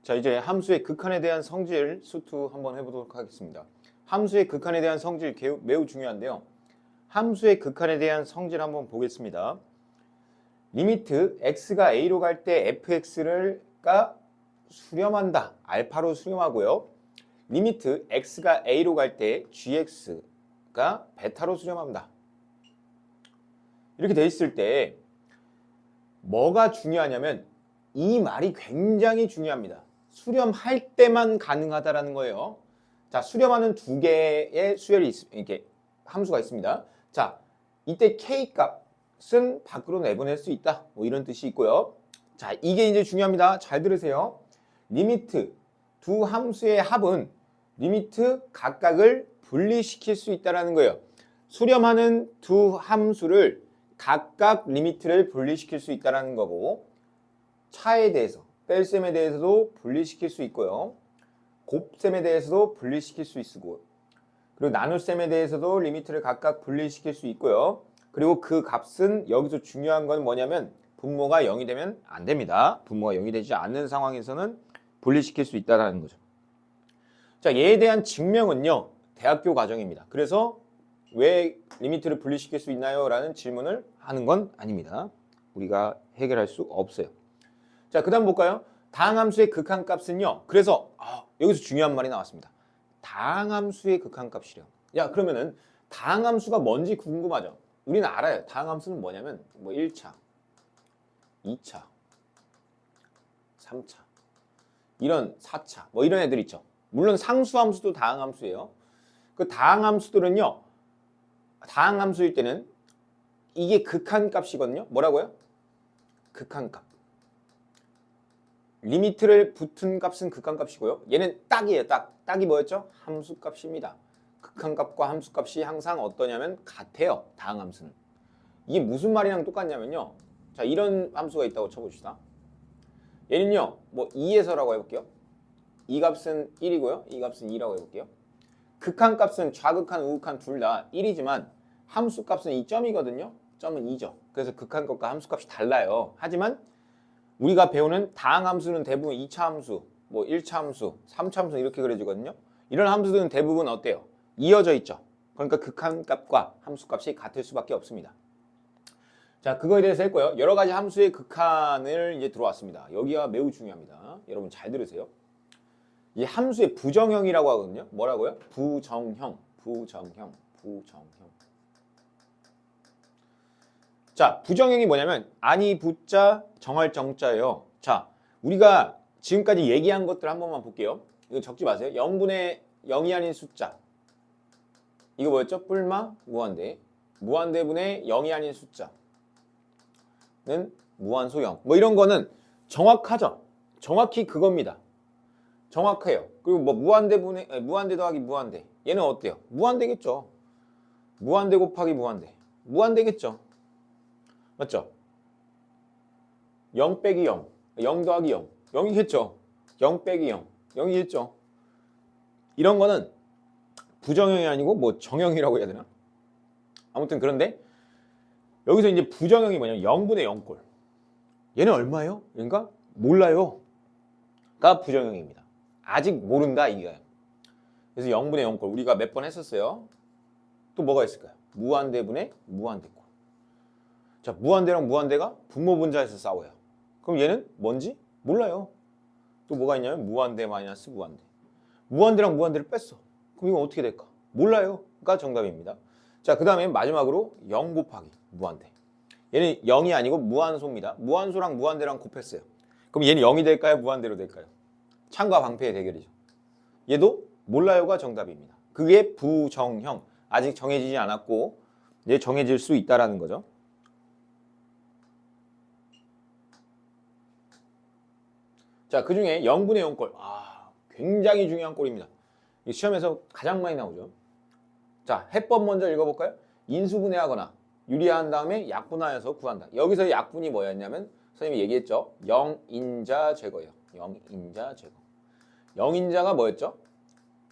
자, 이제 함수의 극한에 대한 성질 수투 한번 해보도록 하겠습니다. 함수의 극한에 대한 성질 매우 중요한데요. 함수의 극한에 대한 성질 한번 보겠습니다. 리미트 x가 a로 갈 때 fx가 수렴한다. 알파로 수렴하고요. 리미트 x가 a로 갈 때 gx가 베타로 수렴합니다. 이렇게 돼 있을 때 뭐가 중요하냐면 이 말이 굉장히 중요합니다. 수렴할 때만 가능하다라는 거예요. 자, 수렴하는 두 개의 수열이 이렇게 함수가 있습니다. 자, 이때 k 값은 밖으로 내보낼 수 있다. 뭐 이런 뜻이 있고요. 자, 이게 이제 중요합니다. 잘 들으세요. 리미트 두 함수의 합은 리미트 각각을 분리시킬 수 있다라는 거예요. 수렴하는 두 함수를 각각 리미트를 분리시킬 수 있다라는 거고, 차에 대해서, 뺄셈에 대해서도 분리시킬 수 있고요. 곱셈에 대해서도 분리시킬 수 있고, 그리고 나눗셈에 대해서도 리미트를 각각 분리시킬 수 있고요. 그리고 그 값은 여기서 중요한 건 뭐냐면 분모가 0이 되면 안 됩니다. 분모가 0이 되지 않는 상황에서는 분리시킬 수 있다는 거죠. 자, 얘에 대한 증명은요, 대학교 과정입니다. 그래서 왜 리미트를 분리시킬 수 있나요? 라는 질문을 하는 건 아닙니다. 우리가 해결할 수 없어요. 자, 그 다음 볼까요? 다항함수의 극한값은요. 그래서 여기서 중요한 말이 나왔습니다. 다항함수의 극한값이래요. 야, 그러면은 다항함수가 뭔지 궁금하죠? 우리는 알아요. 다항함수는 뭐냐면 뭐 1차, 2차, 3차, 이런 4차, 뭐 이런 애들 있죠. 물론 상수함수도 다항함수예요. 그 다항함수들은요, 다항함수일 때는 이게 극한값이거든요. 뭐라고요? 극한값. 리미트를 붙은 값은 극한값이고요. 얘는 딱이에요. 딱이 뭐였죠? 함수값입니다. 극한값과 함수값이 항상 어떠냐면 같아요. 다항함수는. 이게 무슨 말이랑 똑같냐면요. 자, 이런 함수가 있다고 쳐봅시다. 얘는요, 뭐 2에서라고 해볼게요. 이 값은 1이고요. 이 값은 2라고 해볼게요. 극한값은 좌극한, 우극한 둘 다 1이지만 함수값은 이 점이거든요. 점은 2죠. 그래서 극한값과 함수값이 달라요. 하지만 우리가 배우는 다항함수는 대부분 2차 함수, 뭐 1차 함수, 3차 함수 이렇게 그려지거든요. 이런 함수들은 대부분 어때요? 이어져 있죠. 그러니까 극한값과 함수값이 같을 수밖에 없습니다. 자, 그거에 대해서 했고요. 여러 가지 함수의 극한을 이제 들어왔습니다. 여기가 매우 중요합니다. 여러분 잘 들으세요. 이 함수의 부정형이라고 하거든요. 뭐라고요? 부정형. 자, 부정형이 뭐냐면 아니 부자 정할 정자예요. 자, 우리가 지금까지 얘기한 것들 한 번만 볼게요. 이거 적지 마세요. 0분의 0이 아닌 숫자. 이거 뭐였죠? 뿔마 무한대. 무한대분의 0이 아닌 숫자는 무한소형. 뭐 이런 거는 정확하죠. 정확히 그겁니다. 정확해요. 그리고 뭐 무한대분의 무한대 더하기 무한대. 얘는 어때요? 무한대겠죠. 무한대 곱하기 무한대. 무한대겠죠. 맞죠? 0 빼기 0, 0 더하기 0, 0이겠죠. 0 빼기 0, 0이겠죠. 이런 거는 부정형이 아니고 뭐 정형이라고 해야 되나? 아무튼 그런데 여기서 이제 부정형이 뭐냐면 0분의 0꼴. 얘는 얼마예요? 그러니까 몰라요. 가 부정형입니다. 아직 모른다 이거예요. 그래서 0분의 0꼴 우리가 몇 번 했었어요. 또 뭐가 있을까요? 무한대분의 무한대꼴. 자, 무한대랑 무한대가 분모분자에서 싸워요. 그럼 얘는 뭔지 몰라요. 또 뭐가 있냐면 무한대 마이너스 무한대. 무한대랑 무한대를 뺐어. 그럼 이건 어떻게 될까? 몰라요.가 정답입니다. 자, 그 다음에 마지막으로 0 곱하기 무한대. 얘는 0이 아니고 무한소입니다. 무한소랑 무한대랑 곱했어요. 그럼 얘는 0이 될까요? 무한대로 될까요? 창과 방패의 대결이죠. 얘도 몰라요가 정답입니다. 그게 부정형. 아직 정해지지 않았고 이제 정해질 수 있다라는 거죠. 자, 그 중에 0분의 0꼴. 굉장히 중요한 꼴입니다. 시험에서 가장 많이 나오죠. 자, 해법 먼저 읽어볼까요? 인수분해하거나 유리한 다음에 약분하여서 구한다. 여기서 약분이 뭐였냐면 선생님이 얘기했죠. 0인자 제거예요. 0인자 제거. 0인자가 뭐였죠?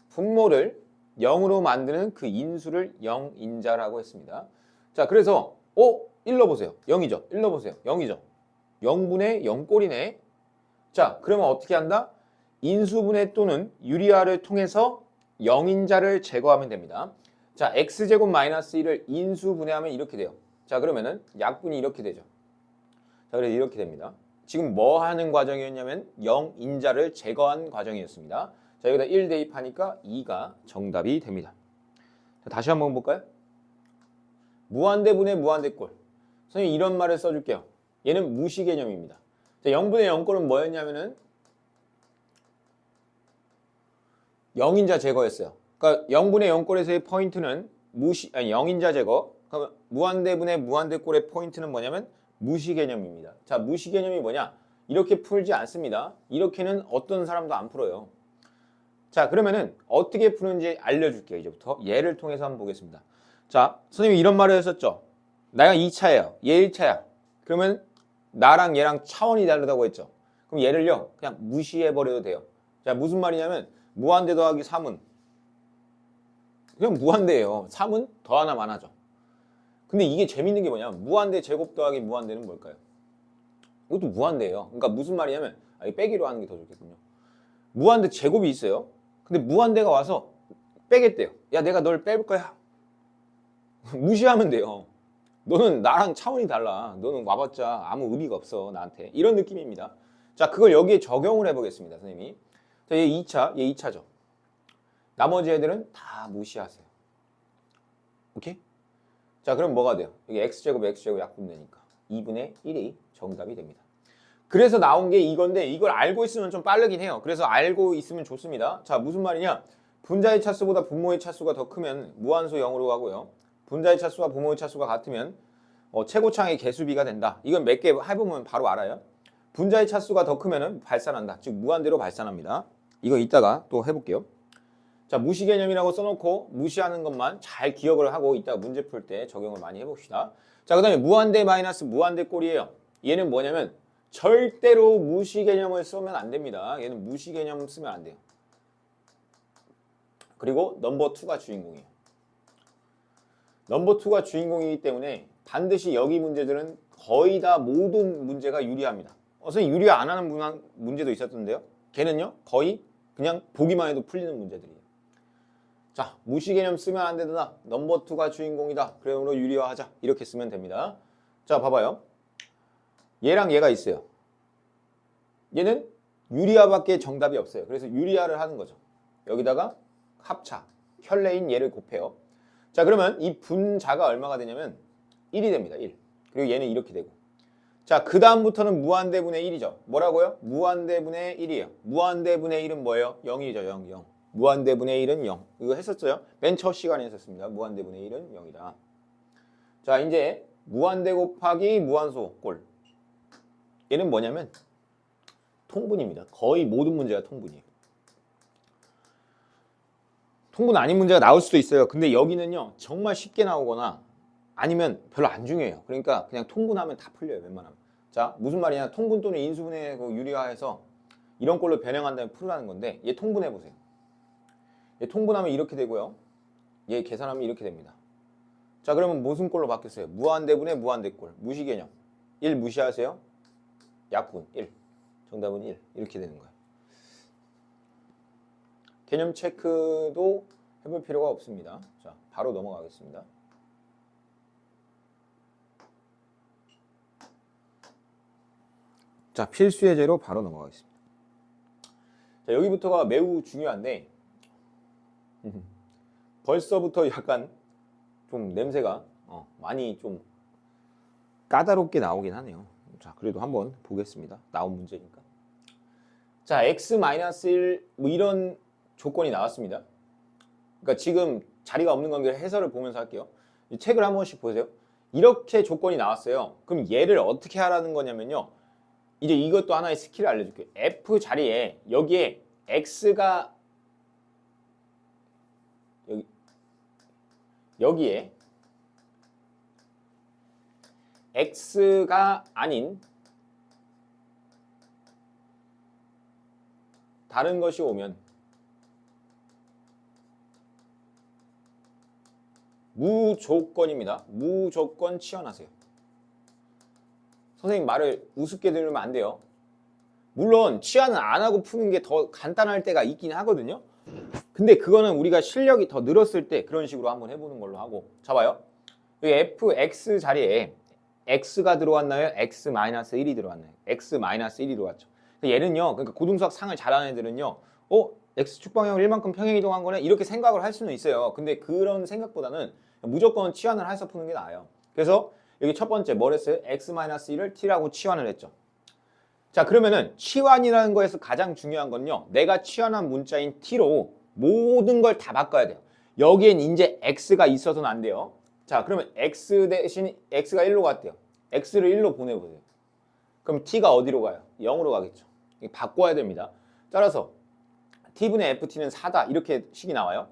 분모를 0으로 만드는 그 인수를 0인자라고 했습니다. 자, 그래서 1 넣어보세요. 0이죠. 1 넣어보세요. 0이죠. 0분의 0꼴이네. 자, 그러면 어떻게 한다? 인수분해 또는 유리화를 통해서 영인자를 제거하면 됩니다. 자, x제곱 마이너스 1을 인수분해하면 이렇게 돼요. 자, 그러면은 약분이 이렇게 되죠. 자, 그래서 이렇게 됩니다. 지금 뭐 하는 과정이었냐면 영인자를 제거한 과정이었습니다. 자, 여기다 1 대입하니까 2가 정답이 됩니다. 자, 다시 한번 볼까요? 무한대분의 무한대꼴. 선생님 이런 말을 써줄게요. 얘는 무시 개념입니다. 자, 0분의 0꼴은 뭐였냐면은 영인자 제거였어요. 그러니까 0분의 0꼴에서의 포인트는 영인자 제거. 그러면 무한대분의 무한대꼴의 포인트는 뭐냐면 무시 개념입니다. 자, 무시 개념이 뭐냐? 이렇게 풀지 않습니다. 이렇게는 어떤 사람도 안 풀어요. 자, 그러면은 어떻게 푸는지 알려줄게요. 이제부터 예를 통해서 한번 보겠습니다. 자, 선생님이 이런 말을 했었죠. 나가 2차예요. 얘 1차야. 그러면 나랑 얘랑 차원이 다르다고 했죠. 그럼 얘를요 그냥 무시해버려도 돼요. 자, 무슨 말이냐면 무한대 더하기 3은 그냥 무한대예요. 3은 더하나만 하죠. 근데 이게 재밌는 게 뭐냐면 무한대 제곱 더하기 무한대는 뭘까요? 이것도 무한대예요. 그러니까 무슨 말이냐면 빼기로 하는 게 더 좋겠군요. 무한대 제곱이 있어요. 근데 무한대가 와서 빼겠대요. 야, 내가 널 뺄 거야. 무시하면 돼요. 너는 나랑 차원이 달라. 너는 와봤자 아무 의미가 없어 나한테. 이런 느낌입니다. 자, 그걸 여기에 적용을 해보겠습니다, 선생님이. 자, 얘 2차, 얘 2차죠. 나머지 애들은 다 무시하세요. 오케이? 자, 그럼 뭐가 돼요? 여기 x제곱 약분되니까 2분의 1이 정답이 됩니다. 그래서 나온 게 이건데 이걸 알고 있으면 좀 빠르긴 해요. 그래서 알고 있으면 좋습니다. 자, 무슨 말이냐? 분자의 차수보다 분모의 차수가 더 크면 무한소 0으로 가고요. 분자의 차수와 분모의 차수가 같으면 최고창의 개수비가 된다. 이건 몇 개 해보면 바로 알아요. 분자의 차수가 더 크면 발산한다. 즉 무한대로 발산합니다. 이거 이따가 또 해볼게요. 자, 무시 개념이라고 써놓고 무시하는 것만 잘 기억을 하고 이따가 문제 풀 때 적용을 많이 해봅시다. 자, 그 다음에 무한대 마이너스 무한대 꼴이에요. 얘는 뭐냐면 절대로 무시 개념을 쓰면 안 됩니다. 얘는 무시 개념 쓰면 안 돼요. 그리고 넘버 2가 주인공이에요. 넘버 2가 주인공이기 때문에 반드시 여기 문제들은 거의 다 모든 문제가 유리합니다. 선생님 유리화 안 하는 문제도 있었던데요. 걔는요 거의 그냥 보기만 해도 풀리는 문제들이에요. 자, 무시 개념 쓰면 안 되다. 넘버 2가 주인공이다. 그러므로 유리화하자. 이렇게 쓰면 됩니다. 자, 봐봐요. 얘랑 얘가 있어요. 얘는 유리화밖에 정답이 없어요. 그래서 유리화를 하는 거죠. 여기다가 합차, 혈레인 얘를 곱해요. 자, 그러면 이 분자가 얼마가 되냐면 1이 됩니다. 1. 그리고 얘는 이렇게 되고. 자, 그 다음부터는 무한대분의 1이죠. 뭐라고요? 무한대분의 1이에요. 무한대분의 1은 뭐예요? 0이죠. 0, 0. 무한대분의 1은 0. 이거 했었어요. 맨 첫 시간에 했었습니다. 무한대분의 1은 0이다. 자, 이제 무한대 곱하기 무한소 꼴. 얘는 뭐냐면 통분입니다. 거의 모든 문제가 통분이에요. 통분 아닌 문제가 나올 수도 있어요. 근데 여기는요 정말 쉽게 나오거나 아니면 별로 안 중요해요. 그러니까 그냥 통분하면 다 풀려요. 웬만하면. 자, 무슨 말이냐? 통분 또는 인수분해 유리화해서 이런 꼴로 변형한 다음에 풀으라는 건데 얘 통분해 보세요. 얘 통분하면 이렇게 되고요. 얘 계산하면 이렇게 됩니다. 자, 그러면 무슨 꼴로 바뀌었어요? 무한대분의 무한대꼴. 무시 개념. 1 무시하세요. 약분 1. 정답은 1. 이렇게 되는 거예요. 개념 체크도 해볼 필요가 없습니다. 자, 바로 넘어가겠습니다. 자, 필수 예제로 바로 넘어가겠습니다. 자, 여기부터가 매우 중요한데 벌써부터 약간 좀 냄새가 많이 좀 까다롭게 나오긴 하네요. 자, 그래도 한번 보겠습니다. 나온 문제니까. 자, x-1 뭐 이런 조건이 나왔습니다. 그러니까 지금 자리가 없는 관계를 해설을 보면서 할게요. 이 책을 한 번씩 보세요. 이렇게 조건이 나왔어요. 그럼 얘를 어떻게 하라는 거냐면요. 이제 이것도 하나의 스킬을 알려줄게요. F 자리에 여기에 X가 여기에 X가 아닌 다른 것이 오면 무조건입니다. 무조건 치환하세요. 선생님 말을 우습게 들으면 안 돼요. 물론 치환을 안 하고 푸는 게 더 간단할 때가 있긴 하거든요. 근데 그거는 우리가 실력이 더 늘었을 때 그런 식으로 한번 해보는 걸로 하고. 자 봐요. 여기 fx 자리에 x가 들어왔나요? x-1이 들어왔나요? x-1이 들어왔죠. 얘는요. 그러니까 고등수학 상을 잘하는 애들은요. x축 방향을 1만큼 평행 이동한 거네? 이렇게 생각을 할 수는 있어요. 근데 그런 생각보다는 무조건 치환을 해서 푸는 게 나아요. 그래서 여기 첫 번째 뭘 했어요? x-1을 t라고 치환을 했죠. 자, 그러면은 치환이라는 거에서 가장 중요한 건요. 내가 치환한 문자인 t로 모든 걸 다 바꿔야 돼요. 여기엔 이제 x가 있어서는 안 돼요. 자, 그러면 x 대신 x가 1로 갔대요. x를 1로 보내보세요. 그럼 t가 어디로 가요? 0으로 가겠죠. 바꿔야 됩니다. 따라서 t분의 ft는 4다 이렇게 식이 나와요.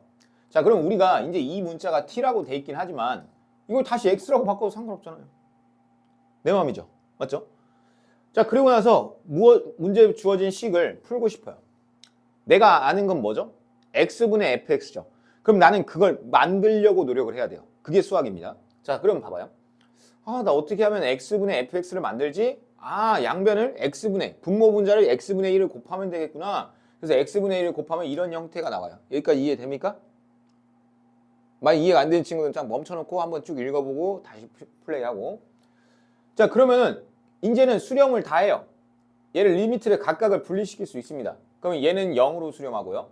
자, 그럼 우리가 이제 이 문자가 t라고 돼 있긴 하지만 이걸 다시 x라고 바꿔도 상관없잖아요. 내 마음이죠. 맞죠? 자, 그리고 나서 문제에 주어진 식을 풀고 싶어요. 내가 아는 건 뭐죠? x분의 fx죠. 그럼 나는 그걸 만들려고 노력을 해야 돼요. 그게 수학입니다. 자, 그럼 봐봐요. 나 어떻게 하면 x분의 fx를 만들지? 양변을 x분의 분모 분자를 x분의 1을 곱하면 되겠구나. 그래서 x분의 1을 곱하면 이런 형태가 나와요. 여기까지 이해됩니까? 만약 이해가 안 되는 친구들은 딱 멈춰놓고 한번 쭉 읽어보고 다시 플레이하고. 자, 그러면은 이제는 수렴을 다 해요. 얘를 리미트를 각각을 분리시킬 수 있습니다. 그러면 얘는 0으로 수렴하고요.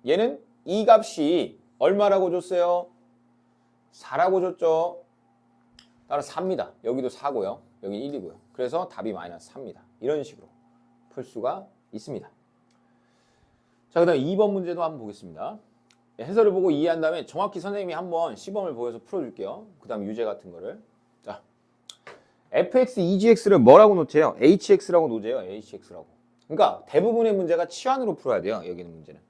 얘는 이 값이 얼마라고 줬어요? 4라고 줬죠. 따라서 4입니다. 여기도 4고요. 여기 1이고요. 그래서 답이 마이너스 4입니다. 이런 식으로 풀 수가 있습니다. 자, 그 다음 2번 문제도 한번 보겠습니다. 해설을 보고 이해한 다음에 정확히 선생님이 한번 시범을 보여서 풀어줄게요. 그 다음 유제 같은 거를. 자, fx, egx를 뭐라고 놓재요? hx라고 놓재요. hx라고. 그러니까 대부분의 문제가 치환으로 풀어야 돼요. 여기는 문제는.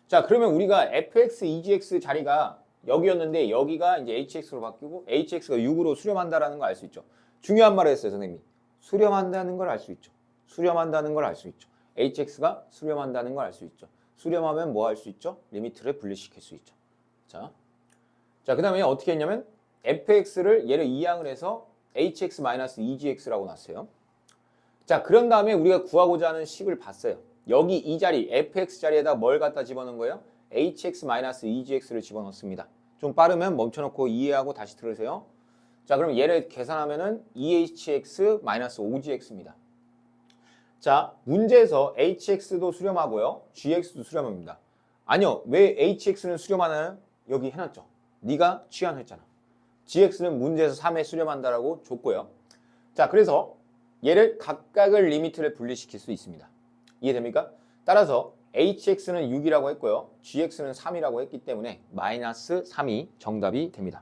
자, 그러면 우리가 fx, egx 자리가 여기였는데 여기가 이제 hx로 바뀌고 hx가 6으로 수렴한다라는 걸 알 수 있죠. 중요한 말을 했어요, 선생님이. 수렴한다는 걸 알 수 있죠. 수렴한다는 걸 알 수 있죠. hx가 수렴한다는 걸 알 수 있죠. 수렴하면 뭐 할 수 있죠? 리미트를 분리시킬 수 있죠. 자, 그 다음에 어떻게 했냐면 fx를 얘를 이항을 해서 hx-2gx라고 놨어요. 자, 그런 다음에 우리가 구하고자 하는 식을 봤어요. 여기 이 자리 fx 자리에다 뭘 갖다 집어넣은 거예요? hx-2gx를 집어넣습니다. 좀 빠르면 멈춰놓고 이해하고 다시 들으세요. 자, 그럼 얘를 계산하면은 2hx-5gx입니다. 자, 문제에서 hx도 수렴하고요. gx도 수렴합니다. 아니요. 왜 hx는 수렴하나요? 여기 해놨죠. 네가 취한했잖아. gx는 문제에서 3에 수렴한다라고 줬고요. 자, 그래서 얘를 각각을 리미트를 분리시킬 수 있습니다. 이해됩니까? 따라서 hx는 6이라고 했고요. gx는 3이라고 했기 때문에 마이너스 3이 정답이 됩니다.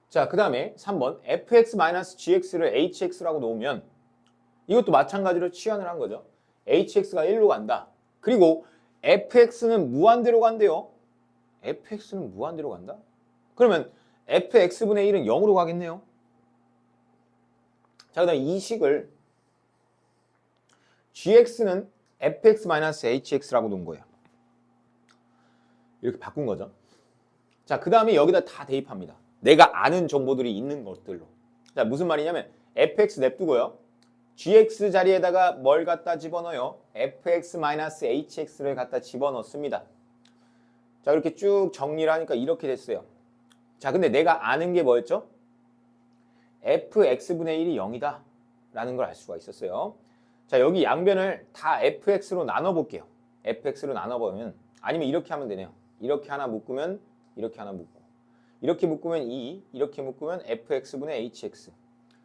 자, 그 다음에 3번 fx-gx를 hx라고 놓으면 이것도 마찬가지로 치환을 한 거죠. hx가 1로 간다. 그리고 fx는 무한대로 간대요. fx는 무한대로 간다? 그러면 fx분의 1은 0으로 가겠네요. 자, 그 다음 이 식을 gx는 fx-hx라고 놓은 거예요. 이렇게 바꾼 거죠. 자, 그 다음에 여기다 다 대입합니다. 내가 아는 정보들이 있는 것들로. 자, 무슨 말이냐면 fx 냅두고요. gx 자리에다가 뭘 갖다 집어넣어요? fx-hx를 갖다 집어넣습니다. 자, 이렇게 쭉 정리를 하니까 이렇게 됐어요. 자, 근데 내가 아는 게 뭐였죠? fx분의 1이 0이다 라는 걸 알 수가 있었어요. 자, 여기 양변을 다 fx로 나눠볼게요. fx로 나눠보면 아니면 이렇게 하면 되네요. 이렇게 하나 묶으면 이렇게 하나 묶고 이렇게 묶으면 2, 이렇게 묶으면 fx분의 hx.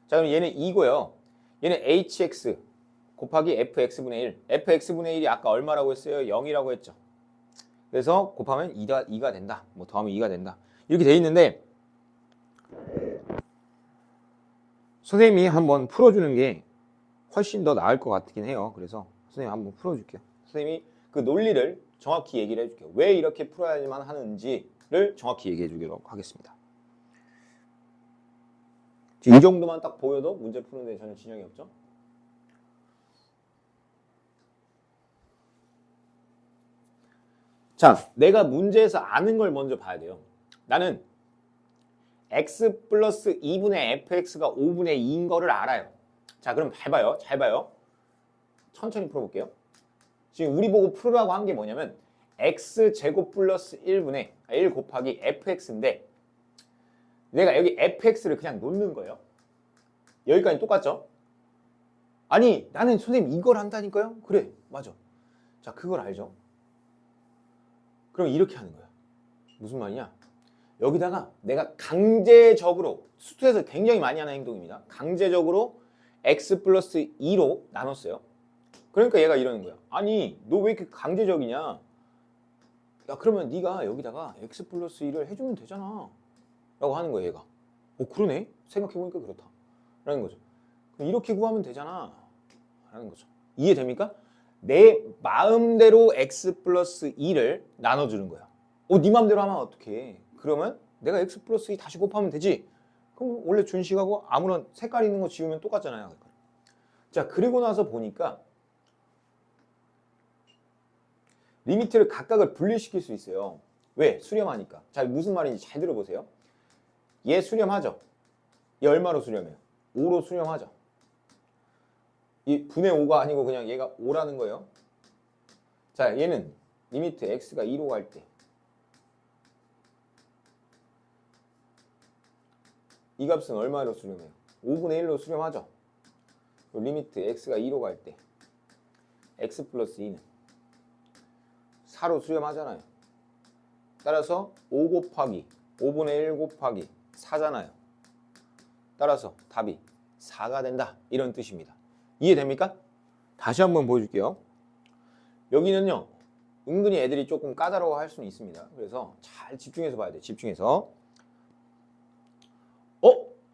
자, 그럼 얘는 2고요. 얘는 hx 곱하기 fx분의 1. fx분의 1이 아까 얼마라고 했어요? 0이라고 했죠. 그래서 곱하면 2가 된다. 뭐 더하면 2가 된다. 이렇게 돼 있는데 선생님이 한번 풀어주는 게 훨씬 더 나을 것 같긴 해요. 그래서 선생님 한번 풀어줄게요. 선생님이 그 논리를 정확히 얘기를 해줄게요. 왜 이렇게 풀어야지만 하는지를 정확히 얘기해 주도록 하겠습니다. 이 정도만 딱 보여도 문제 푸는데 전혀 진영이 없죠? 자, 내가 문제에서 아는 걸 먼저 봐야 돼요. 나는 x 플러스 2분의 fx가 5분의 2인 거를 알아요. 자, 그럼 잘 봐요. 잘 봐요. 천천히 풀어볼게요. 지금 우리 보고 풀으라고 한 게 뭐냐면 x제곱 플러스 1분의 1 곱하기 fx인데 내가 여기 fx를 그냥 놓는 거예요. 여기까지 똑같죠? 아니 나는 선생님 이걸 한다니까요? 그래 맞아. 자 그걸 알죠? 그럼 이렇게 하는 거야. 무슨 말이냐? 여기다가 내가 강제적으로 수투에서 굉장히 많이 하는 행동입니다. 강제적으로 x 플러스 2로 나눴어요. 그러니까 얘가 이러는 거야. 아니 너 왜 이렇게 강제적이냐? 야 그러면 네가 여기다가 x 플러스 2를 해주면 되잖아 라고 하는 거야 얘가. 그러네? 생각해보니까 그렇다 라는 거죠. 그럼 이렇게 구하면 되잖아 라는 거죠. 이해됩니까? 내 마음대로 x 플러스 2를 나눠주는 거야. 네 마음대로 하면 어떡해. 그러면 내가 x 플러스 2 다시 곱하면 되지. 그럼 원래 준식하고 아무런 색깔 있는 거 지우면 똑같잖아요. 자 그리고 나서 보니까 리미트를 각각을 분리시킬 수 있어요. 왜? 수렴하니까. 자 무슨 말인지 잘 들어보세요. 얘 수렴하죠. 얘 얼마로 수렴해요? 5로 수렴하죠. 이 분의 5가 아니고 그냥 얘가 5라는 거예요. 자 얘는 리미트 x가 2로 갈 때 이 값은 얼마로 수렴해요? 5분의 1로 수렴하죠. 리미트 x가 2로 갈 때 x 플러스 2는 4로 수렴하잖아요. 따라서 5 곱하기 5분의 1 곱하기 4잖아요. 따라서 답이 4가 된다. 이런 뜻입니다. 이해됩니까? 다시 한번 보여줄게요. 여기는요. 은근히 애들이 조금 까다로워할 수는 있습니다. 그래서 잘 집중해서 봐야 돼요. 집중해서.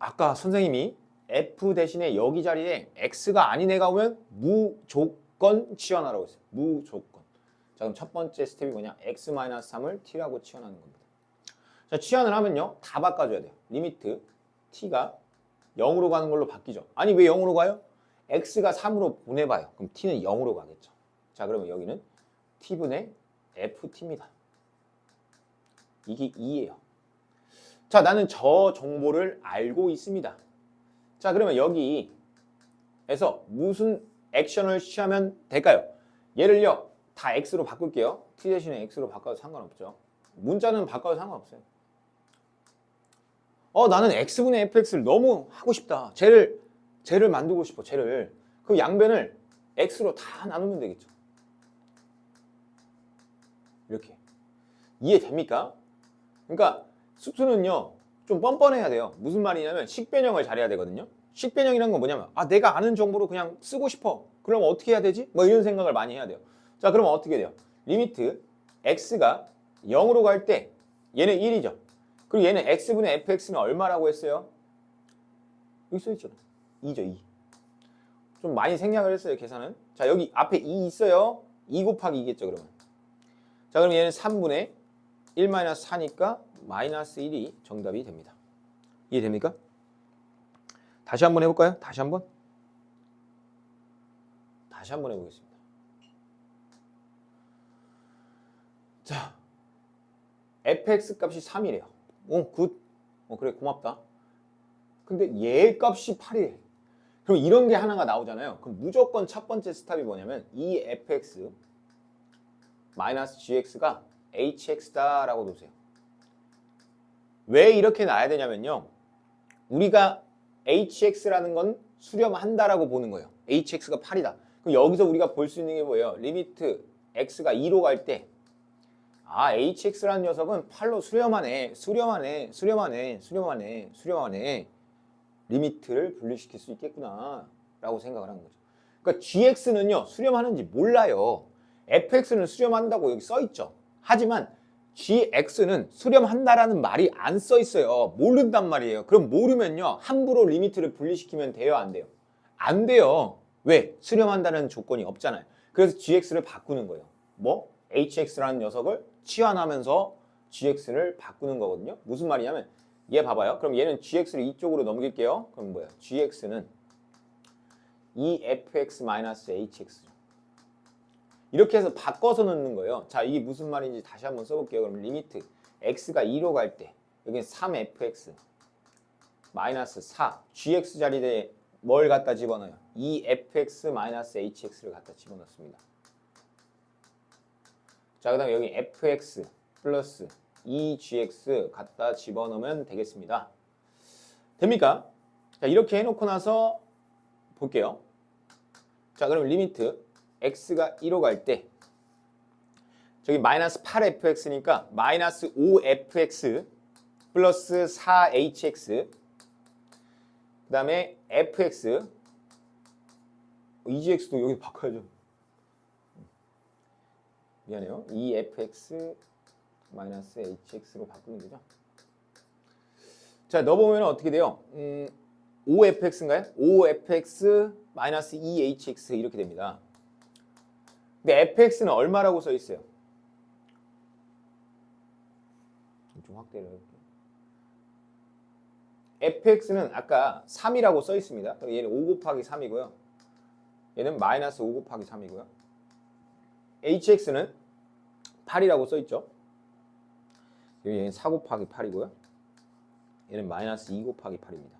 아까 선생님이 F 대신에 여기 자리에 X가 아닌 애가 오면 무조건 치환하라고 했어요. 무조건. 자 그럼 첫 번째 스텝이 뭐냐? X-3을 T라고 치환하는 겁니다. 자 치환을 하면요. 다 바꿔줘야 돼요. 리미트 T가 0으로 가는 걸로 바뀌죠. 아니 왜 0으로 가요? X가 3으로 보내봐요. 그럼 T는 0으로 가겠죠. 자 그러면 여기는 T분의 FT입니다. 이게 2예요. 자 나는 저 정보를 알고 있습니다. 자 그러면 여기에서 무슨 액션을 취하면 될까요? 얘를요 다 X로 바꿀게요. T 대신에 X로 바꿔도 상관없죠. 문자는 바꿔도 상관없어요. 나는 X분의 FX를 너무 하고 싶다. 쟤를 만들고 싶어. 쟤를. 그럼 양변을 X로 다 나누면 되겠죠. 이렇게. 이해됩니까? 그러니까 수투는요 좀 뻔뻔해야 돼요. 무슨 말이냐면 식변형을 잘해야 되거든요. 식변형이란 건 뭐냐면 내가 아는 정보로 그냥 쓰고 싶어. 그럼 어떻게 해야 되지? 뭐 이런 생각을 많이 해야 돼요. 자 그러면 어떻게 돼요? 리미트 x가 0으로 갈 때 얘는 1이죠. 그리고 얘는 x분의 fx는 얼마라고 했어요? 여기 써있잖아. 2죠 2. 좀 많이 생략을 했어요 계산은. 자 여기 앞에 2 있어요. 2 곱하기 2겠죠 그러면. 자 그럼 얘는 3분의 1-4니까 마이너스 1이 정답이 됩니다. 이해됩니까? 다시 한번 해볼까요? 다시 한번 해보겠습니다. 자, fx 값이 3이래요. 굿. 그래 고맙다. 근데 얘 값이 8이래. 그럼 이런 게 하나가 나오잖아요. 그럼 무조건 첫 번째 스텝이 뭐냐면 이 fx 마이너스 gx가 hx다라고 놓으세요. 왜 이렇게 놔야 되냐면요. 우리가 hx라는 건 수렴한다라고 보는 거예요. hx가 8이다. 그럼 여기서 우리가 볼 수 있는 게 뭐예요? 리미트 x가 2로 갈 때 hx라는 녀석은 8로 수렴하네. 리미트를 분리시킬 수 있겠구나 라고 생각을 하는 거죠. 그러니까 gx는요 수렴하는지 몰라요. fx는 수렴한다고 여기 써있죠. 하지만 gx는 수렴한다라는 말이 안 써있어요. 모른단 말이에요. 그럼 모르면요 함부로 리미트를 분리시키면 돼요 안 돼요? 안 돼요. 왜? 수렴한다는 조건이 없잖아요. 그래서 gx를 바꾸는 거예요. 뭐? hx라는 녀석을 치환하면서 gx를 바꾸는 거거든요. 무슨 말이냐면 얘 봐봐요. 그럼 얘는 gx를 이쪽으로 넘길게요. 그럼 뭐야? gx는 2fx-hx죠. 이렇게 해서 바꿔서 넣는 거예요. 자, 이게 무슨 말인지 다시 한번 써볼게요. 그럼 리미트 x가 2로 갈 때 여기는 3fx 마이너스 4 gx 자리에 뭘 갖다 집어넣어요? 2fx 마이너스 hx를 갖다 집어넣습니다. 자, 그 다음에 여기 fx 플러스 2gx 갖다 집어넣으면 되겠습니다. 됩니까? 자, 이렇게 해놓고 나서 볼게요. 자, 그럼 리미트 x가 1로 갈 때 저기 마이너스 8fx니까 마이너스 5fx 플러스 4hx 그 다음에 fx egx도 여기 바꿔야죠. 미안해요. 2fx 마이너스 hx로 바꾸면 되죠. 자, 넣어보면 어떻게 돼요? 5fx인가요? 5fx 마이너스 2hx 이렇게 됩니다. 근데 fx는 얼마라고 써 있어요? 좀 확대를 해볼게요. fx는 아까 3이라고 써 있습니다. 얘는 5 곱하기 3이고요. 얘는 마이너스 5 곱하기 3이고요. hx는 8이라고 써 있죠. 얘는 4 곱하기 8이고요. 얘는 마이너스 2 곱하기 8입니다.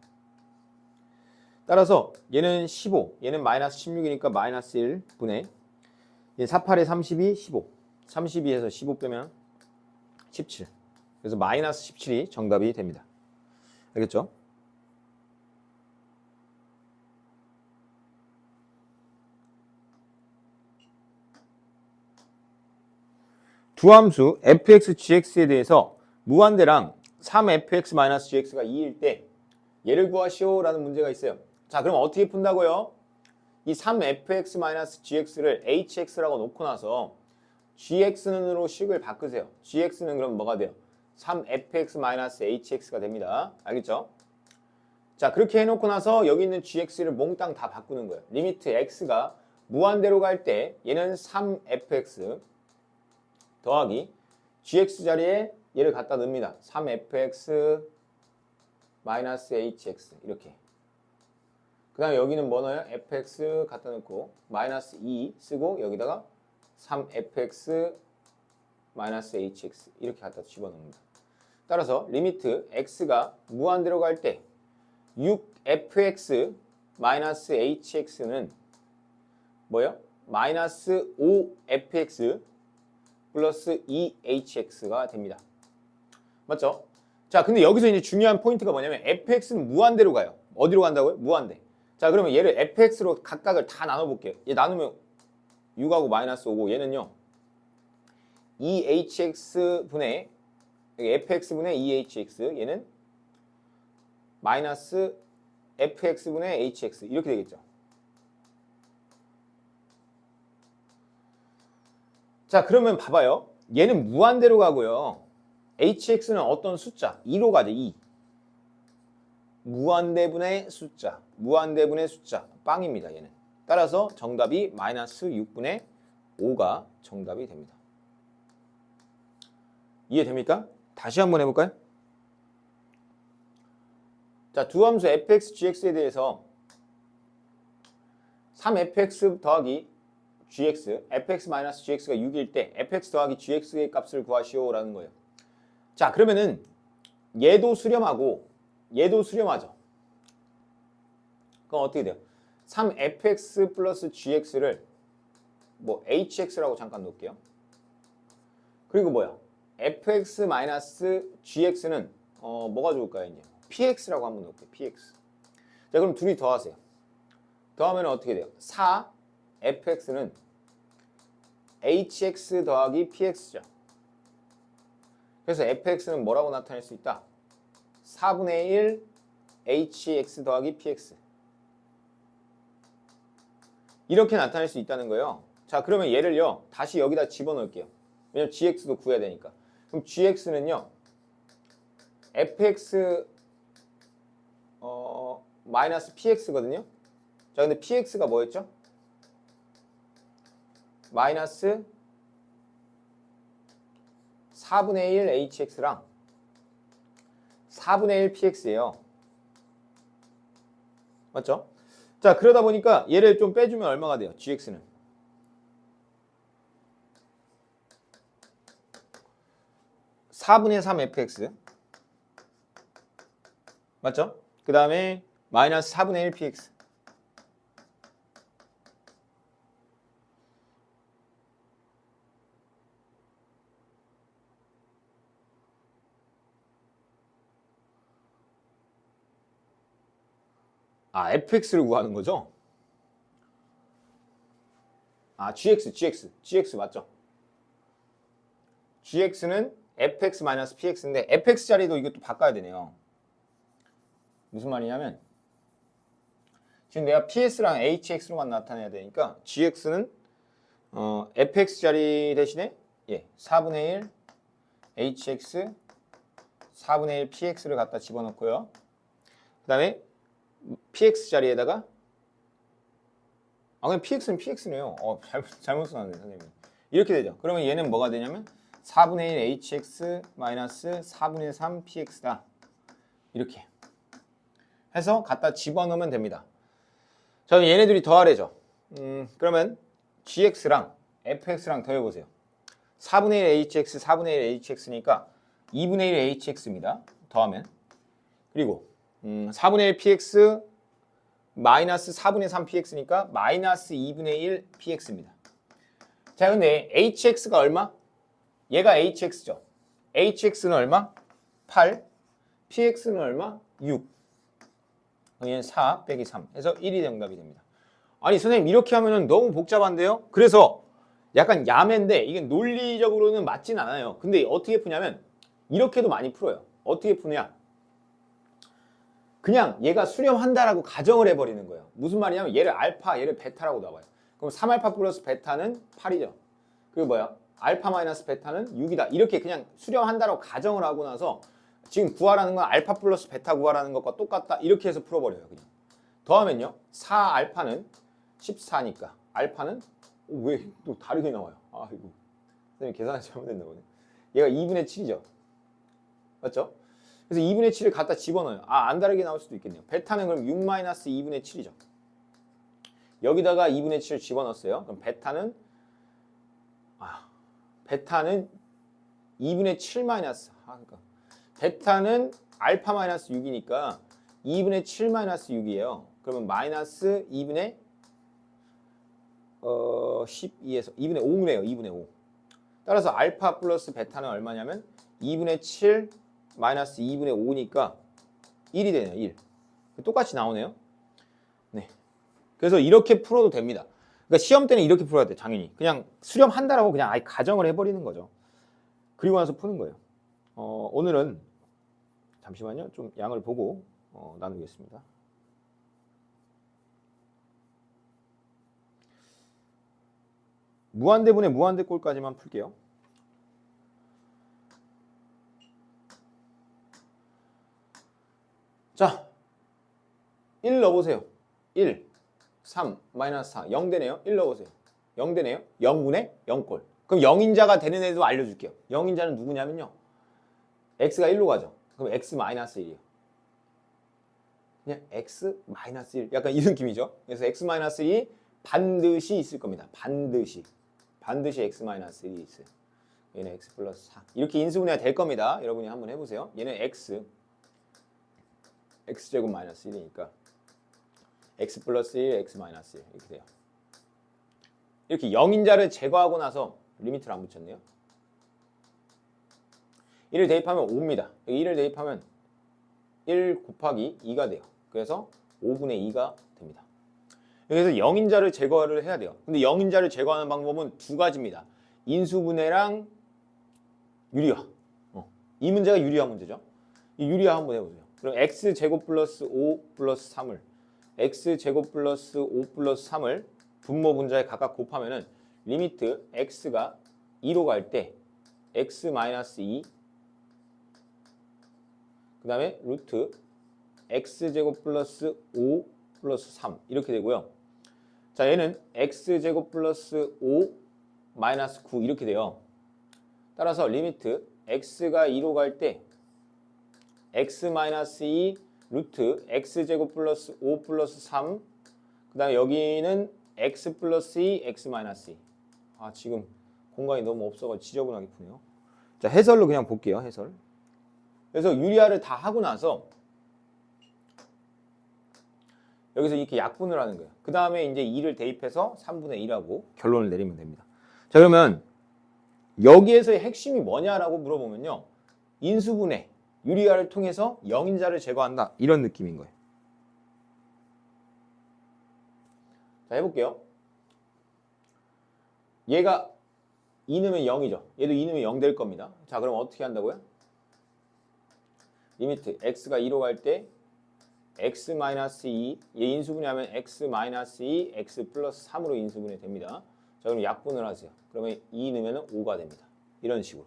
따라서 얘는 15, 얘는 마이너스 16이니까 마이너스 1분의 얘 4, 8에 32, 15. 32에서 15 빼면 17. 그래서 마이너스 17이 정답이 됩니다. 알겠죠? 두 함수 fx, gx에 대해서 무한대랑 3fx-gx가 2일 때 얘를 구하시오 라는 문제가 있어요. 자, 그럼 어떻게 푼다고요? 이 3fx-gx를 hx라고 놓고 나서 gx는으로 식을 바꾸세요. gx는 그럼 뭐가 돼요? 3fx-hx가 됩니다. 알겠죠? 자, 그렇게 해놓고 나서 여기 있는 gx를 몽땅 다 바꾸는 거예요. 리미트 x가 무한대로 갈 때 얘는 3fx 더하기 gx 자리에 얘를 갖다 넣습니다. 3fx hx 이렇게. 그 다음에 여기는 뭐 넣어요? fx 갖다 넣고 마이너스 2 쓰고 여기다가 3fx hx 이렇게 갖다 집어넣습니다. 따라서 리미트 x가 무한대로 갈 때 6fx hx는 뭐예요? 마이너스 5fx 플러스 2hx가 됩니다. 맞죠? 자, 근데 여기서 이제 중요한 포인트가 뭐냐면 fx는 무한대로 가요. 어디로 간다고요? 무한대. 자, 그러면 얘를 fx로 각각을 다 나눠볼게요. 얘 나누면 6하고 마이너스 5고 얘는요 2hx분의 여기 fx분의 2hx 얘는 마이너스 fx분의 hx 이렇게 되겠죠. 자, 그러면 봐봐요. 얘는 무한대로 가고요. hx는 어떤 숫자? 2로 가죠. 2. 무한대분의 숫자. 무한대분의 숫자. 빵입니다. 얘는. 따라서 정답이 마이너스 6분의 5가 정답이 됩니다. 이해됩니까? 다시 한번 해볼까요? 자, 두 함수 fx, gx에 대해서 3fx 더하기 gx, fx-gx가 6일 때 fx 더하기 gx의 값을 구하시오 라는 거예요. 자, 그러면은 얘도 수렴하고 얘도 수렴하죠. 그럼 어떻게 돼요? 3fx 플러스 gx를 뭐 hx라고 잠깐 놓을게요. 그리고 뭐야? fx-gx는 뭐가 좋을까요? 이제 px라고 한번 놓을게요. px. 자, 그럼 둘이 더하세요. 더하면 어떻게 돼요? 4fx는 hx 더하기 px죠. 그래서 fx는 뭐라고 나타낼 수 있다? 4분의 1 hx 더하기 px 이렇게 나타낼 수 있다는 거예요. 자, 그러면 얘를요 다시 여기다 집어넣을게요. 왜냐면 gx도 구해야 되니까. 그럼 gx는요 fx 마이너스 px거든요. 자, 근데 px가 뭐였죠? 마이너스 4분의 1 hx랑 4분의 1 px예요. 맞죠? 자, 그러다 보니까 얘를 좀 빼주면 얼마가 돼요? gx는 4분의 3 fx 맞죠? 그 그 다음에 마이너스 4분의 1 px. 아, fx를 구하는 거죠? 아, gx 맞죠? gx는 fx-px인데 fx 자리도 이것도 바꿔야 되네요. 무슨 말이냐면 지금 내가 ps랑 hx로만 나타내야 되니까 gx는 fx 자리 대신에 4분의 1 hx 4분의 1 px를 갖다 집어넣고요. 그 다음에 px 자리에다가 그냥 px는 px네요. 잘못 써놨네 선생님. 이렇게 되죠. 그러면 얘는 뭐가 되냐면 4분의 1 hx 마이너스 4분의 3 px다. 이렇게 해서 갖다 집어넣으면 됩니다. 자, 얘네들이 더하래죠. 그러면 gx랑 fx랑 더해보세요. 4분의 1 hx, 4분의 1 hx니까 2분의 1 hx입니다. 더하면. 그리고 4분의 1 px 마이너스 4분의 3 px니까 마이너스 2분의 1 px입니다. 자, 근데 hx가 얼마? 얘가 hx죠. hx는 얼마? 8. px는 얼마? 6. 얘는 4 빼기 3 해서 1이 정답이 됩니다. 아니 선생님 이렇게 하면은 너무 복잡한데요? 그래서 약간 야매인데 이게 논리적으로는 맞진 않아요. 근데 어떻게 푸냐면 이렇게도 많이 풀어요. 어떻게 푸냐? 그냥 얘가 수렴한다라고 가정을 해버리는 거예요. 무슨 말이냐면 얘를 알파, 얘를 베타라고 나와요. 그럼 3알파 플러스 베타는 8이죠. 그리고 뭐야? 알파 마이너스 베타는 6이다. 이렇게 그냥 수렴한다라고 가정을 하고 나서 지금 구하라는 건 알파 플러스 베타 구하라는 것과 똑같다. 이렇게 해서 풀어버려요. 그냥. 더하면요. 4알파는 14니까 알파는 왜 또 다르게 나와요? 아이고. 선생님 계산이 잘못됐나 보네. 얘가 2분의 7이죠. 맞죠? 그래서 2분의 7을 갖다 집어넣어요. 안 다르게 나올 수도 있겠네요. 베타는 그럼 6 마이너스 2분의 7이죠. 여기다가 2분의 7을 집어넣었어요. 그럼 베타는 2분의 7 마이너스. 그러니까 베타는 알파 마이너스 6이니까 2분의 7 마이너스 6이에요. 그러면 마이너스 2분의 12에서 2분의 5네요. 2분의 5. 따라서 알파 플러스 베타는 얼마냐면 2분의 7 마이너스 2분의 5니까 1이 되네요. 1. 똑같이 나오네요. 네. 그래서 이렇게 풀어도 됩니다. 그러니까 시험 때는 이렇게 풀어야 돼. 당연히. 그냥 수렴한다라고 그냥 아예 가정을 해버리는 거죠. 그리고 나서 푸는 거예요. 오늘은 잠시만요. 좀 양을 보고 나누겠습니다. 무한대분의 무한대꼴까지만 풀게요. 자, 1 넣어보세요. 1, 3, 마이너스 4, 0 되네요. 1 넣어보세요. 0 되네요. 0분의 0꼴. 그럼 0인자가 되는 애도 알려줄게요. 0인자는 누구냐면요. x가 1로 가죠. 그럼 x 마이너스 1이에요. 그냥 x 마이너스 1. 약간 이 느낌이죠. 그래서 x 마이너스 1이 반드시 있을 겁니다. 반드시 x 마이너스 1이 있어요. 얘는 x 플러스 4. 이렇게 인수분해가 될 겁니다. 여러분이 한번 해보세요. 얘는 x제곱 마이너스 1이니까 x 플러스 1, x 마이너스 1 이렇게 돼요. 이렇게 0인자를 제거하고 나서 리미트를 안 붙였네요. 1을 대입하면 5입니다. 1을 대입하면 1 곱하기 2가 돼요. 그래서 5분의 2가 됩니다. 그래서 0인자를 제거를 해야 돼요. 근데 0인자를 제거하는 방법은 두 가지입니다. 인수분해랑 유리화. 이 문제가 유리화 문제죠. 이 유리화 한번 해보세요. 그럼 x제곱 플러스 5 플러스 3을 x제곱 플러스 5 플러스 3을 분모 분자에 각각 곱하면은 리미트 x가 2로 갈 때 x 마이너스 2 그 다음에 루트 x제곱 플러스 5 플러스 3 이렇게 되고요. 자, 얘는 x제곱 플러스 5 마이너스 9 이렇게 돼요. 따라서 리미트 x가 2로 갈 때 x 마이너스 2 루트 x제곱 플러스 5 플러스 3 그 다음에 여기는 x 플러스 2 x 마이너스 2. 지금 공간이 너무 없어가지고 지저분하게 푸네요. 자, 해설로 그냥 볼게요. 해설. 그래서 유리화를 다 하고 나서 여기서 이렇게 약분을 하는 거예요. 그 다음에 이제 2를 대입해서 3분의 1하고 결론을 내리면 됩니다. 자, 그러면 여기에서의 핵심이 뭐냐라고 물어보면요. 인수분해, 유리화를 통해서 영인자를 제거한다. 이런 느낌인 거예요. 자, 해볼게요. 얘가 2 넣으면 0이죠. 얘도 2 넣으면 0 될 겁니다. 자, 그럼 어떻게 한다고요? 리미트 x가 2로 갈 때 x-2, 얘 인수분해하면 x-2, x 플러스 3으로 인수분해 됩니다. 자, 그럼 약분을 하세요. 그러면 2 넣으면 5가 됩니다. 이런 식으로.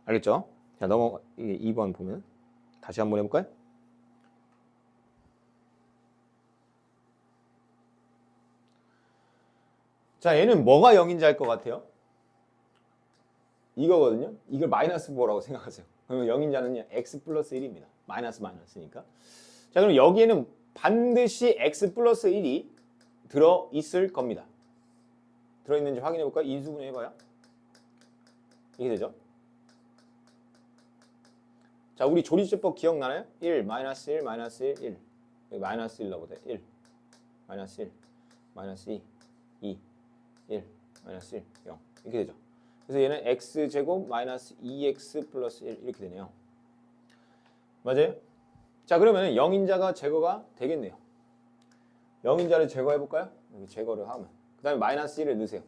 알겠죠? 자, 2번 보면 다시 한번 해볼까요? 자, 얘는 뭐가 0인지 알 것 같아요? 이거거든요. 이걸 마이너스 4라고 생각하세요. 그러면 0인자는요. x 플러스 1입니다. 마이너스니까. 자, 그럼 여기에는 반드시 x 플러스 1이 들어있을 겁니다. 들어있는지 확인해볼까요? 인수분해 해봐요. 이렇게 되죠. 자, 우리 조리제법 기억나나요? 1, 마이너스 1, 마이너스 1, 1. 여기 마이너스 1 넣어보세요. 1, 마이너스 1, 마이너스 2, 2, 1, 마이너스 1, 0. 이렇게 되죠. 그래서 얘는 x제곱 마이너스 2x 플러스 1 이렇게 되네요. 맞아요? 자, 그러면 0인자가 제거가 되겠네요. 0인자를 제거해볼까요? 여기 제거를 하면. 그 다음에 마이너스 1을 넣으세요.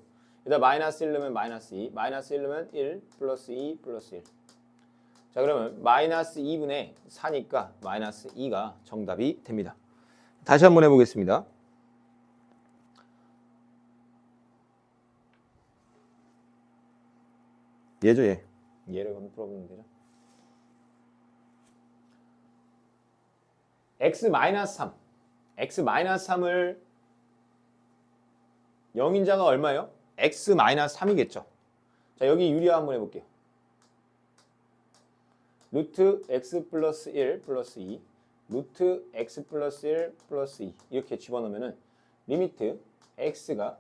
일단 마이너스 1 넣으면 마이너스 2, 마이너스 1 넣으면 1 플러스 2 플러스 1. 자, 그러면 마이너스 2분의 4니까 마이너스 2가 정답이 됩니다. 다시 한번 해보겠습니다. 얘죠, 얘. 얘를 한번 풀어보면 되죠. x-3. x-3을 0인자가 얼마예요? x-3이겠죠. 자, 여기 유리화 한번 해볼게요. 루트 x 플러스 1 플러스 2 루트 x 플러스 1 플러스 2 이렇게 집어넣으면은 리미트 x가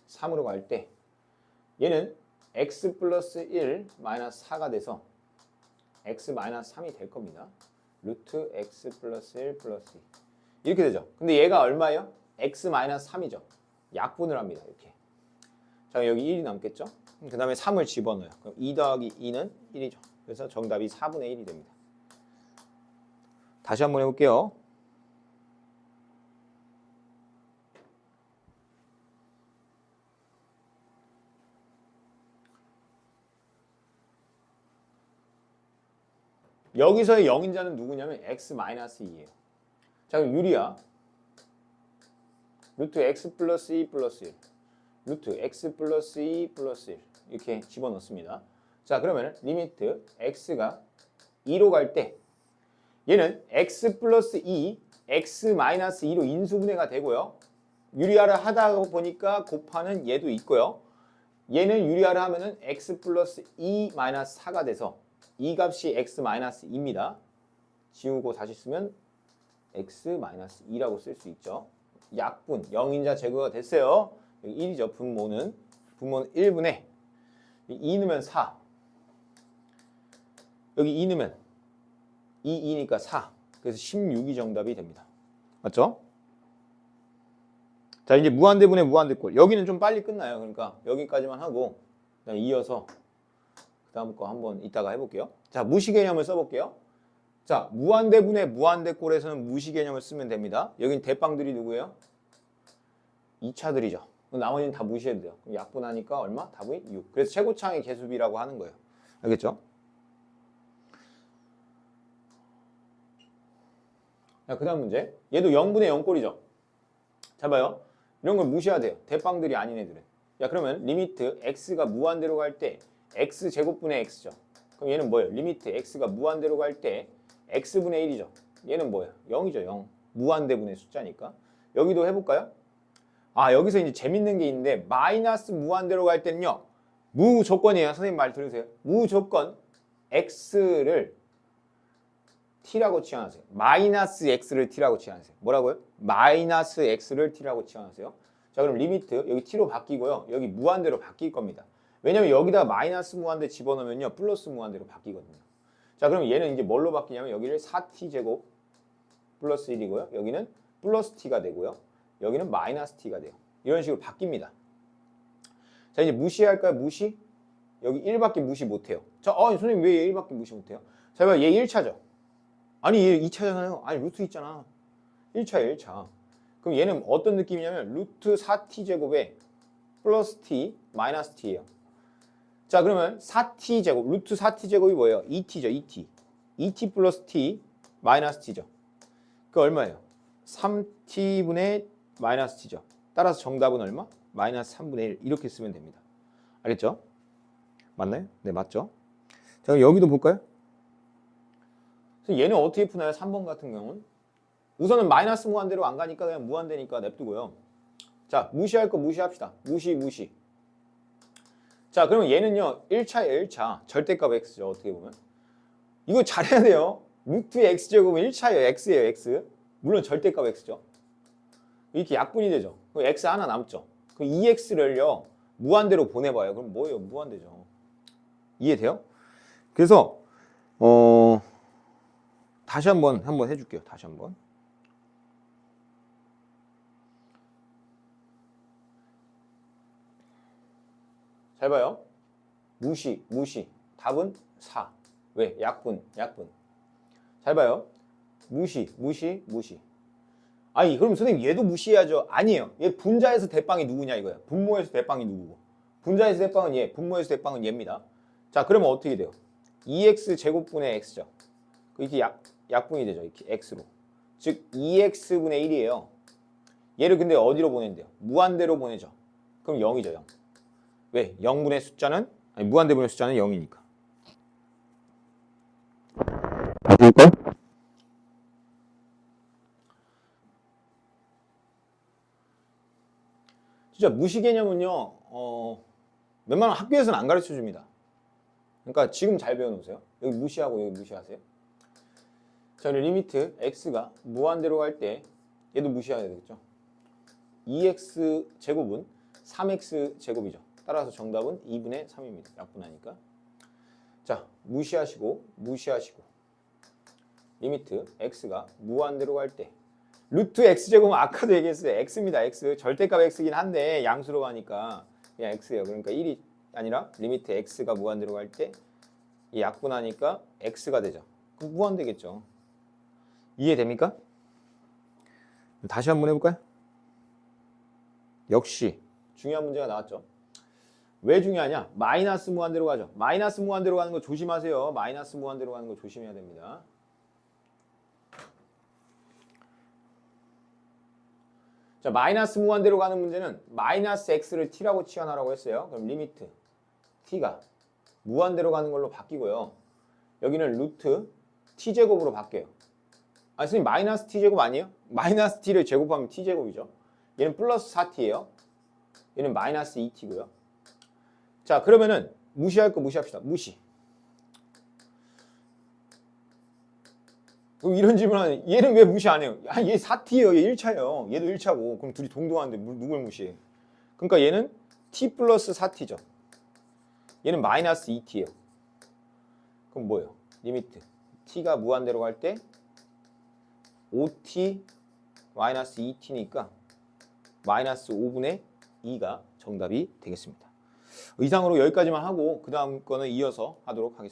3으로 갈 때 얘는 x 플러스 1 마이너스 4가 돼서 x 마이너스 3이 될 겁니다. 루트 x 플러스 1 플러스 2 이렇게 되죠. 근데 얘가 얼마예요? x 마이너스 3이죠. 약분을 합니다. 이렇게. 자, 여기 1이 남겠죠? 그 다음에 3을 집어넣어요. 그럼 2 더하기 2는 1이죠. 그래서 정답이 4분의 1이 됩니다. 다시 한번 해볼게요. 여기서의 0인자는 누구냐면 x-2예요. 자, 그럼 유리화 루트 x 플러스 2 플러스 1 루트 x 플러스 2 플러스 1 이렇게 집어넣습니다. 자, 그러면 리미트 x가 2로 갈 때 얘는 x 플러스 2, x 마이너스 2로 인수분해가 되고요. 유리화를 하다 보니까 곱하는 얘도 있고요. 얘는 유리화를 하면은 x 플러스 2 마이너스 4가 돼서 이 값이 x 마이너스 2입니다. 지우고 다시 쓰면 x 마이너스 2라고 쓸 수 있죠. 약분, 0인자 제거가 됐어요. 여기 1이죠. 분모는 1분의 2 넣으면 4. 여기 2 넣으면 2니까 4. 그래서 16이 정답이 됩니다. 맞죠? 자, 이제 무한대분의 무한대꼴. 여기는 좀 빨리 끝나요. 그러니까 여기까지만 하고 그다음 이어서 그 다음 거 한번 이따가 해볼게요. 자, 무시개념을 써볼게요. 자, 무한대분의 무한대꼴에서는 무시개념을 쓰면 됩니다. 여긴 대빵들이 누구예요? 2차들이죠. 나머지는 다 무시해도 돼요. 그럼 약분하니까 얼마? 답이 6. 그래서 최고차항의 개수비라고 하는 거예요. 알겠죠? 자, 그 다음 문제. 얘도 0분의 0꼴이죠. 자, 봐요. 이런 걸 무시해야 돼요. 대빵들이 아닌 애들은. 야, 그러면 리미트 x가 무한대로 갈 때 x제곱분의 x죠. 그럼 얘는 뭐예요? 리미트 x가 무한대로 갈 때 x분의 1이죠. 얘는 뭐예요? 0이죠. 0. 무한대분의 숫자니까. 여기도 해볼까요? 아, 여기서 이제 재밌는 게 있는데 마이너스 무한대로 갈 때는요. 무조건이에요. 선생님 말 들으세요. 무조건 x를 t라고 치환하세요. 마이너스 x를 t라고 치환하세요. 뭐라고요? 마이너스 x를 t라고 치환하세요. 자, 그럼 리미트 여기 t로 바뀌고요. 여기 무한대로 바뀔 겁니다. 왜냐면 여기다 마이너스 무한대 집어넣으면요. 플러스 무한대로 바뀌거든요. 자, 그럼 얘는 이제 뭘로 바뀌냐면 여기를 4t제곱 플러스 1이고요. 여기는 플러스 t가 되고요. 여기는 마이너스 t가 돼요. 이런 식으로 바뀝니다. 자, 이제 무시할까요? 무시? 여기 1밖에 무시 못해요. 자, 선생님 왜 얘 1밖에 무시 못해요? 자, 봐, 얘 1차죠. 아니, 얘 2차잖아요. 아니, 루트 있잖아. 1차야, 1차. 그럼 얘는 어떤 느낌이냐면 루트 4t 제곱에 플러스 t 마이너스 t예요. 자, 그러면 4t 제곱, 루트 4t 제곱이 뭐예요? 2t죠, 2t. 2t 플러스 t 마이너스 t죠. 그 얼마예요? 3t분의 마이너스 t죠. 따라서 정답은 얼마? 마이너스 3분의 1 이렇게 쓰면 됩니다. 알겠죠? 맞나요? 네, 맞죠? 자, 그럼 여기도 볼까요? 그래서 얘는 어떻게 푸나요? 3번 같은 경우는 우선은 마이너스 무한대로 안 가니까 그냥 무한대니까 냅두고요. 자, 무시할 거 무시합시다. 무시. 자, 그러면 얘는요 1차예요. 1차 절대값 x죠. 어떻게 보면 이거 잘해야 돼요. 루트 x제곱은 1차예요. x예요. x. 물론 절대값 x죠. 이렇게 약분이 되죠. 그럼 x 하나 남죠. 그럼 2x를요 무한대로 보내봐요. 그럼 뭐예요? 무한대죠. 이해돼요? 그래서 다시 한번 해줄게요. 다시 한번. 잘 봐요. 무시. 답은 4. 왜? 약분. 잘 봐요. 무시. 아니, 그럼 선생님 얘도 무시해야죠. 아니에요. 얘 분자에서 대빵이 누구냐 이거야. 분모에서 대빵이 누구고. 분자에서 대빵은 얘, 분모에서 대빵은 얘입니다. 자, 그러면 어떻게 돼요? 2x 제곱분의 x죠. 이렇게 약분이 되죠. 이렇게 x로. 즉 2x분의 1이에요. 얘를 근데 어디로 보낸대요? 무한대로 보내죠. 그럼 0이죠. 0. 왜? 0분의 숫자는 무한대분의 숫자는 0이니까. 맞을까? 진짜 무시 개념은요. 웬만하면 학교에서는 안 가르쳐 줍니다. 그러니까 지금 잘 배워놓으세요. 여기 무시하고 여기 무시하세요. 자, 리미트 x가 무한대로 갈 때 얘도 무시해야 되겠죠. 2x 제곱은 3x 제곱이죠. 따라서 정답은 2분의 3입니다. 약분하니까. 자, 무시하시고 리미트 x가 무한대로 갈 때 루트 x제곱은 아까도 얘기했어요. x입니다. x. 절대값 x긴 한데 양수로 가니까 그냥 x예요. 그러니까 1이 아니라 리미트 x가 무한대로 갈 때 이 약분하니까 x가 되죠. 그럼 무한되겠죠. 이해됩니까? 다시 한번 해볼까요? 역시 중요한 문제가 나왔죠. 왜 중요하냐? 마이너스 무한대로 가죠. 마이너스 무한대로 가는 거 조심하세요. 마이너스 무한대로 가는 거 조심해야 됩니다. 자, 마이너스 무한대로 가는 문제는 마이너스 x를 t라고 치환하라고 했어요. 그럼 리미트 t가 무한대로 가는 걸로 바뀌고요. 여기는 루트 t제곱으로 바뀌어요. 아, 선생님 마이너스 t제곱 아니에요? 마이너스 t를 제곱하면 t제곱이죠. 얘는 플러스 4t예요. 얘는 마이너스 2t고요. 자, 그러면은 무시할 거 무시합시다. 무시. 이런 질문하는 얘는 왜 무시 안 해요? 아, 얘 4t예요. 얘 1차예요. 얘도 1차고. 그럼 둘이 동등한데 누굴 무시해? 그러니까 얘는 t 플러스 4t죠. 얘는 마이너스 2t예요. 그럼 뭐예요? 리미트 t가 무한대로 갈 때 5t 마이너스 2t니까 마이너스 5분의 2가 정답이 되겠습니다. 이상으로 여기까지만 하고 그 다음 거는 이어서 하도록 하겠습니다.